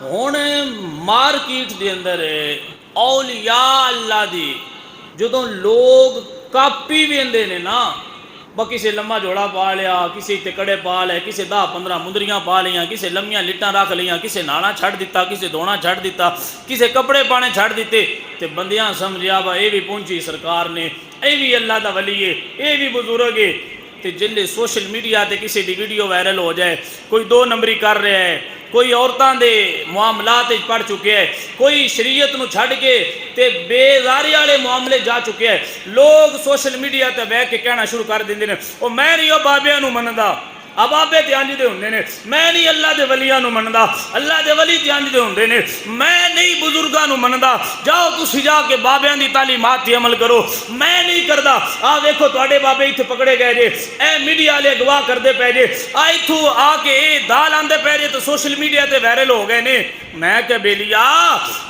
हुण मार्केट के अंदर औलिया अल्लाह दी जो लोग कापी वेंदे ने ना, किसी लम्मा जोड़ा पा लिया, किसी तिकड़े पा लिया, किसी 10-15 मुंदरियां पा लिया, किसी लम्मियां लिट्टां रख लिया, किसी नाना छड़ दिता, किसी धोना छड़ दिता, किसी कपड़े पाने छड़ दिते, तो बंदियां समझिया वा ये भी पहुंची सरकार ने, ये भी अल्लाह दा वली है, ये भी बुजुर्ग है। तो जिले सोशल मीडिया ते किसी की वीडियो वायरल हो जाए, कोई 2 नंबरी कर रहा है, कोई औरतों के मामलात पढ़ चुके है, कोई शरीयत नूं छड्ड के ते बेजारी वाले मामले जा चुके हैं, लोग सोशल मीडिया ते बह के कहना शुरू कर देंगे ने, ओ मैं नहीं ओ बाबियां नूं मनदा, बाबे ते इंज दे हुंदे ने, मैं नहीं अल्लाह दे वलियां नूं मनदा, अल्लाह दे वली ते इंज दे हुंदे ने, मैं नहीं बुजुर्गां नूं मनदा, जाओ तुसीं जाके बाबियां दी तालीमात ते अमल करो, मैं नहीं करदा। आ देखो तुहाडे बाबे इत्थे पकड़े गए जे, ए मीडिया वाले गवाह करदे पए जे, आ इत्थों आके ए दाल आंदे पए जे तो सोशल मीडिया ते वायरल हो गए ने। मैं क्या बेलिया,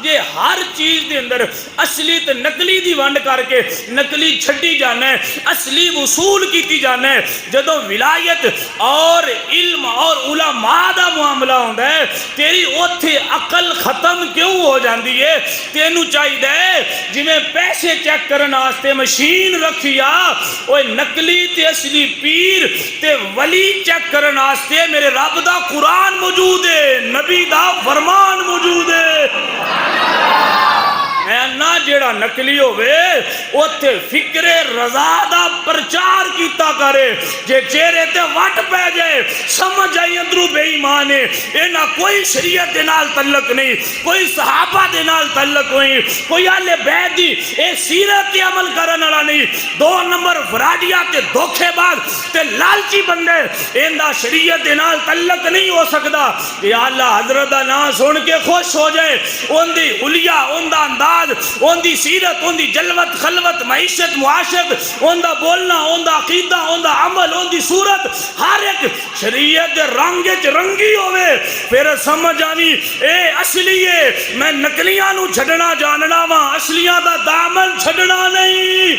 जे हर चीज़ के अंदर असली तो नकली की वंड करके नकली छड्डी जाना है, असली वसूल की जाना है, जदों विलायत और इल्म और उलमा का मामला होता है, तेरी उत्थे अकल खत्म क्यों हो जाती है। तेनू चाहिए जिमें पैसे चेक करने वास्ते मशीन रखी आ, ओए नकली ते असली पीर ते वली चेक करने वास्ते मेरे रब दा कुरान मौजूद है, नबी दा फरमान मौजूद है। ना जेड़ा नकली होवे उत्थे फिक्रे रजा दा प्रचार कीता करे, जे चेहरे ते वट पै जाए समझ आई अंदरू बेईमान है, इना कोई शरीयत दे नाल तल्लक नहीं, कोई सहाबा दे नाल तल्लक नहीं, कोई आले बैत दी ए सीरत ते अमल करन वाला नहीं, 2 नंबर फराडिया ते धोखेबाज ते लालची बंदे, इंदा शरीयत दे नाल तल्लक नहीं हो सकदा। ये आला हजरत दा नाम सुन के खुश हो जाए, उनदी हुलिया, उनदा अंदाज, उनकी सीरत, उनकी जलवत खलवत मईशत मुआशत, उनका बोलना, उनका अकीदा, उनका अमल, उनकी सूरत हर एक शरीयत के रंग च रंगी होवे, फिर समझ आवी ए असली है। मैं नकलियां नू छड्डना जानना वा, असलियां दा दामन छड्डना नहीं।